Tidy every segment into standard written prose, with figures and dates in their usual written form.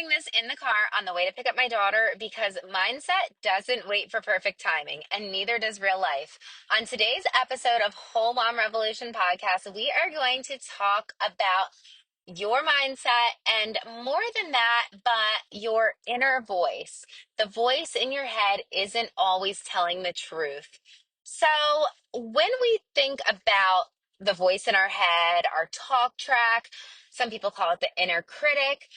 doing this in the car on the way to pick up my daughter because mindset doesn't wait for perfect timing, and neither does real life. On today's episode of Whole Mom Revolution podcast, we are going to talk about your mindset and more than that, but your inner voice. The voice in your head isn't always telling the truth. So, when we think about the voice in our head, our talk track, some people call it the inner critic.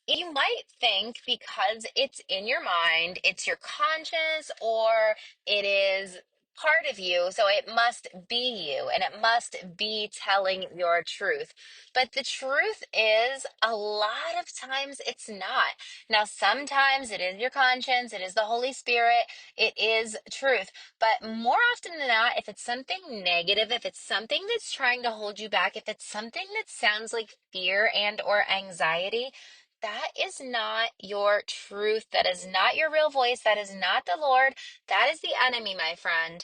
You might think because it's in your mind, it's your conscience, or it is part of you, so it must be you and it must be telling your truth. But the truth is, a lot of times it's not. Now, sometimes it is your conscience, it is the Holy Spirit, it is truth. But more often than not, if it's something negative, if it's something that's trying to hold you back, if it's something that sounds like fear and or anxiety, that is not your truth. That is not your real voice. That is not the Lord. That is the enemy, my friend.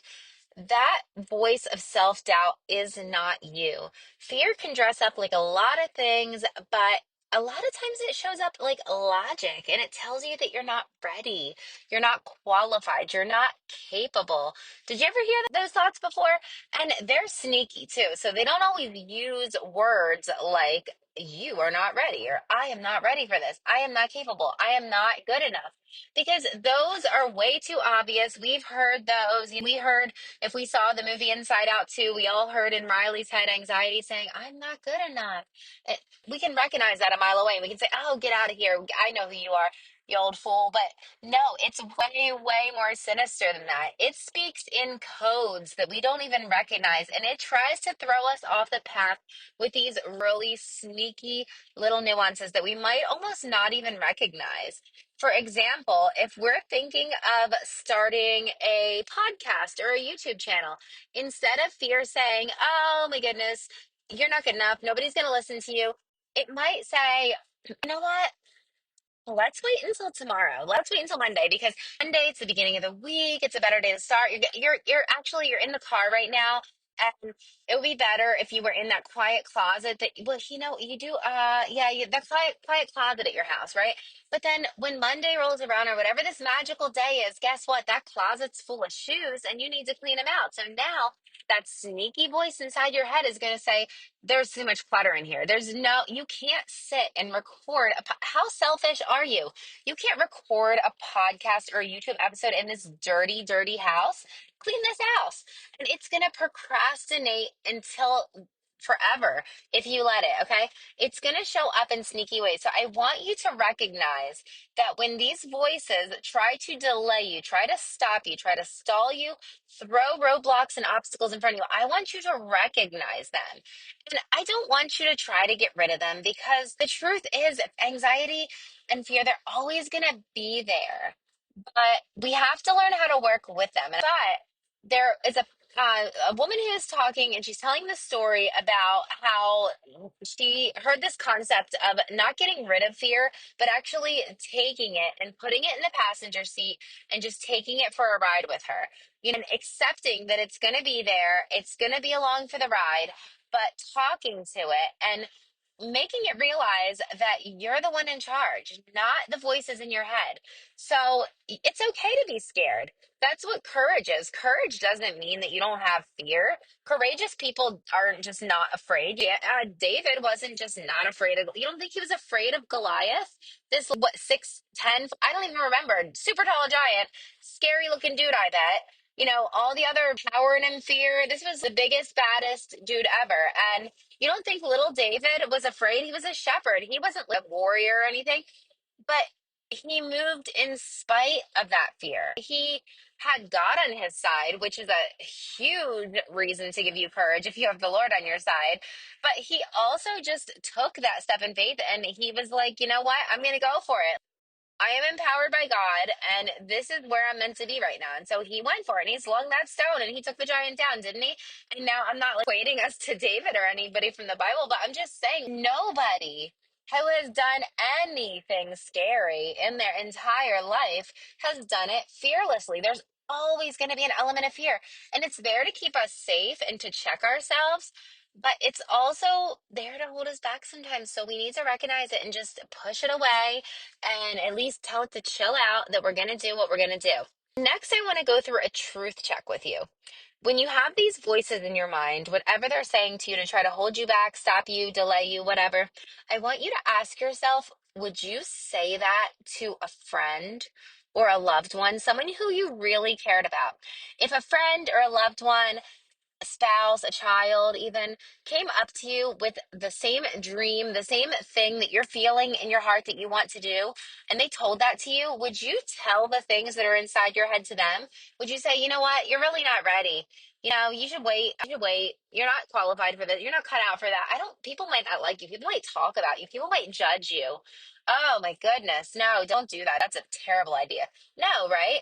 That voice of self doubt is not you. Fear can dress up like a lot of things, but a lot of times it shows up like logic and it tells you that you're not ready, you're not qualified, you're not capable. Did you ever hear those thoughts before? And they're sneaky too. So they don't always use words like, you are not ready, or I am not ready for this, I am not capable, I am not good enough. Because those are way too obvious. We've heard those. We heard if we saw the movie Inside Out 2, we all heard in Riley's head anxiety saying, I'm not good enough. It, we can recognize that a mile away. We can say, oh, get out of here. I know who you are, you old fool. But no, it's way, way more sinister than that. It speaks in codes that we don't even recognize, and it tries to throw us off the path with these really sneaky little nuances that we might almost not even recognize. For example, if we're thinking of starting a podcast or a YouTube channel, instead of fear saying, oh my goodness, you're not good enough, nobody's going to listen to you, it might say, you know what? Let's wait until tomorrow. Let's wait until Monday because Monday it's the beginning of the week. It's a better day to start. You're actually you're in the car right now, and it would be better if you were in that quiet closet. That well, you do yeah, that quiet closet at your house, right? But then when Monday rolls around or whatever this magical day is, guess what? That closet's full of shoes, and you need to clean them out. So now that sneaky voice inside your head is going to say, there's too much clutter in here. You can't sit and record. How selfish are you? You can't record a podcast or a YouTube episode in this dirty, dirty house. Clean this house. And it's going to procrastinate until forever if you let it, okay? It's going to show up in sneaky ways. So I want you to recognize that when these voices try to delay you, try to stop you, try to stall you, throw roadblocks and obstacles in front of you, I want you to recognize them. And I don't want you to try to get rid of them because the truth is, anxiety and fear, they're always going to be there. But we have to learn how to work with them. But there is a woman who is talking, and she's telling the story about how she heard this concept of not getting rid of fear, but actually taking it and putting it in the passenger seat and just taking it for a ride with her. And accepting that it's going to be there, it's going to be along for the ride, but talking to it and making it realize that you're the one in charge, not the voices in your head. So it's okay to be scared. That's what courage is. Courage doesn't mean that you don't have fear. Courageous people aren't just not afraid. Yeah, David wasn't just not afraid of. You don't think he was afraid of Goliath? This what 6'10"? I don't even remember. Super tall giant, scary looking dude. I bet. All the other power and fear. This was the biggest, baddest dude ever. And you don't think little David was afraid? He was a shepherd. He wasn't like a warrior or anything, but he moved in spite of that fear. He had God on his side, which is a huge reason to give you courage if you have the Lord on your side. But he also just took that step in faith and he was like, you know what? I'm going to go for it. I am empowered by God, and this is where I'm meant to be right now. And so he went for it, and he slung that stone, and he took the giant down, didn't he? And now I'm not like equating us to David or anybody from the Bible, but I'm just saying nobody who has done anything scary in their entire life has done it fearlessly. There's always going to be an element of fear, and it's there to keep us safe and to check ourselves. but it's also there to hold us back sometimes. So we need to recognize it and just push it away and at least tell it to chill out that we're going to do what we're going to do. Next, I want to go through a truth check with you. When you have these voices in your mind, whatever they're saying to you to try to hold you back, stop you, delay you, whatever, I want you to ask yourself, would you say that to a friend or a loved one, someone who you really cared about? If a friend or a loved one, a spouse, a child even came up to you with the same dream, the same thing that you're feeling in your heart that you want to do, and they told that to you, would you tell the things that are inside your head to them? Would you say, you know what, you're really not ready? You know, you should wait. You should wait. You're not qualified for this. You're not cut out for that. I don't, people might not like you. People might talk about you. People might judge you. Oh my goodness. No, don't do that. That's a terrible idea. No, right?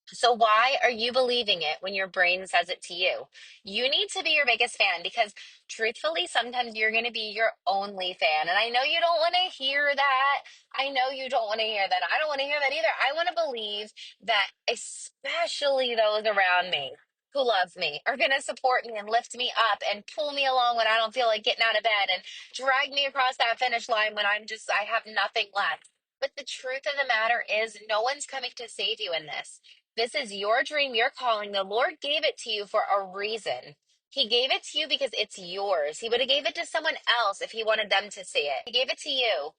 So why are you believing it when your brain says it to you? You need to be your biggest fan because truthfully, sometimes you're going to be your only fan. And I know you don't want to hear that. I know you don't want to hear that. I don't want to hear that either. I want to believe that especially those around me who love me are going to support me and lift me up and pull me along when I don't feel like getting out of bed and drag me across that finish line when I have nothing left. But the truth of the matter is, no one's coming to save you in this. This is your dream, your calling. The Lord gave it to you for a reason. He gave it to you because it's yours. He would have gave it to someone else if he wanted them to see it. He gave it to you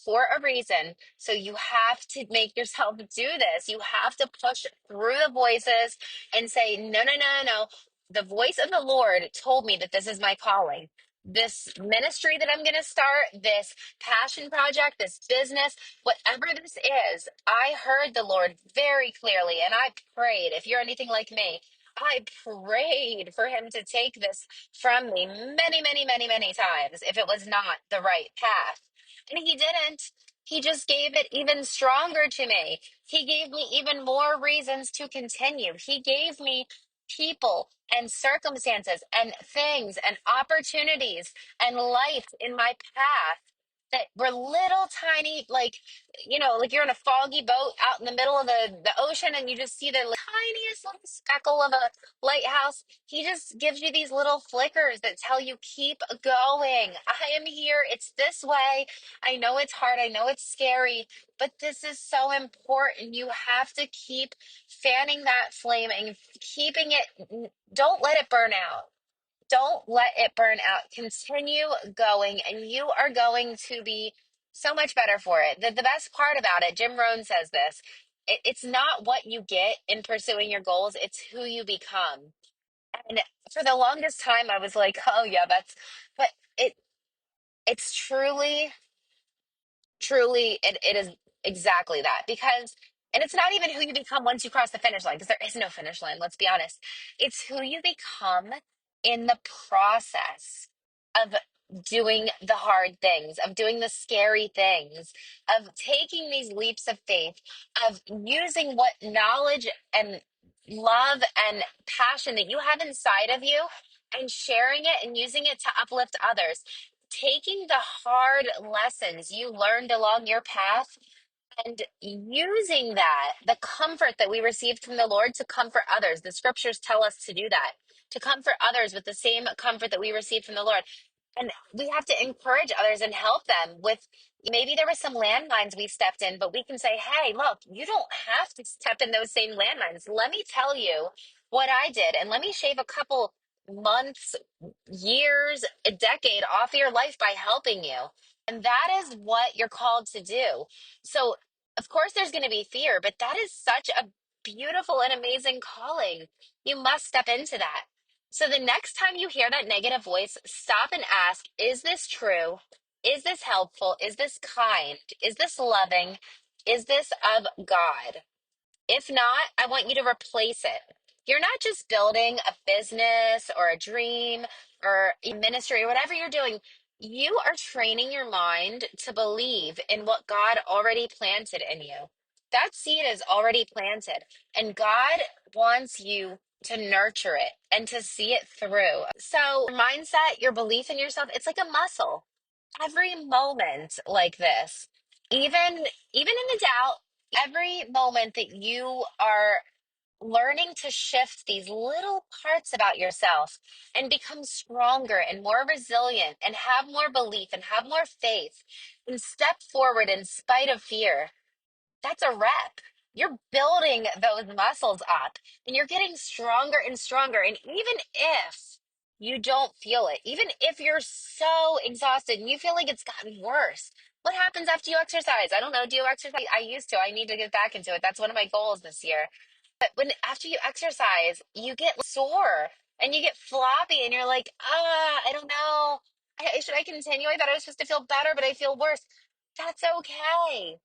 for a reason. So you have to make yourself do this. You have to push through the voices and say, no, no, no, no. The voice of the Lord told me that this is my calling. This ministry that I'm going to start, this passion project, this business, whatever this is, I heard the Lord very clearly and I prayed. If you're anything like me, I prayed for him to take this from me many, many, many, many times if it was not the right path. And he didn't. He just gave it even stronger to me. He gave me even more reasons to continue. He gave me people and circumstances and things and opportunities and life in my path that were little tiny, like, like you're in a foggy boat out in the middle of the ocean and you just see the tiniest little speckle of a lighthouse. He just gives you these little flickers that tell you, keep going. I am here. It's this way. I know it's hard. I know it's scary, but this is so important. You have to keep fanning that flame and keeping it. Don't let it burn out. Don't let it burn out. Continue going, and you are going to be so much better for it. The best part about it, Jim Rohn says this, it's not what you get in pursuing your goals, it's who you become. And for the longest time, I was like, oh, yeah, but it, it's truly, it is exactly that because, and it's not even who you become once you cross the finish line because there is no finish line, let's be honest. It's who you become in the process of doing the hard things, of doing the scary things, of taking these leaps of faith, of using what knowledge and love and passion that you have inside of you and sharing it and using it to uplift others, taking the hard lessons you learned along your path and using that, the comfort that we received from the Lord to comfort others. The scriptures tell us to do that, to comfort others with the same comfort that we received from the Lord. And we have to encourage others and help them with maybe there were some landmines we stepped in, but we can say, hey, look, you don't have to step in those same landmines. Let me tell you what I did, and let me shave a couple months, years, a decade off your life by helping you. And that is what you're called to do. So, of course, there's going to be fear, but that is such a beautiful and amazing calling. You must step into that. So the next time you hear that negative voice, stop and ask, is this true? Is this helpful? Is this kind? Is this loving? Is this of God? If not, I want you to replace it. You're not just building a business or a dream or a ministry or whatever you're doing. You are training your mind to believe in what God already planted in you. That seed is already planted, and God wants you to nurture it and to see it through. So, your mindset, your belief in yourself, it's like a muscle. Every moment like this, even in the doubt, every moment that you are learning to shift these little parts about yourself and become stronger and more resilient and have more belief and have more faith and step forward in spite of fear, that's a rep. You're building those muscles up and you're getting stronger and stronger. And even if you don't feel it, even if you're so exhausted and you feel like it's gotten worse, what happens after you exercise? I don't know. Do you exercise? I used to. I need to get back into it. That's one of my goals this year. But when after you exercise, you get sore and you get floppy and you're like, I don't know. Should I continue? I thought I was supposed to feel better, but I feel worse. That's okay.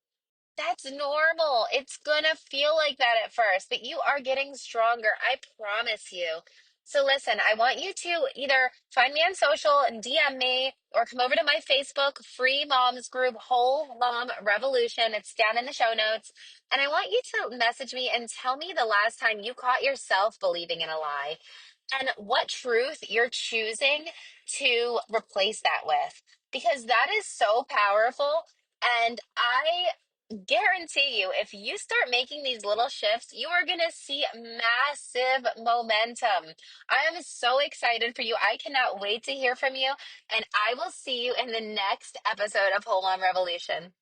That's normal. It's gonna feel like that at first, but you are getting stronger. I promise you. So listen, I want you to either find me on social and DM me or come over to my Facebook free moms group, Whole Mom Revolution. It's down in the show notes. And I want you to message me and tell me the last time you caught yourself believing in a lie and what truth you're choosing to replace that with. Because that is so powerful. And I guarantee you, if you start making these little shifts, you are going to see massive momentum. I am so excited for you. I cannot wait to hear from you. And I will see you in the next episode of Whole Mom Revolution.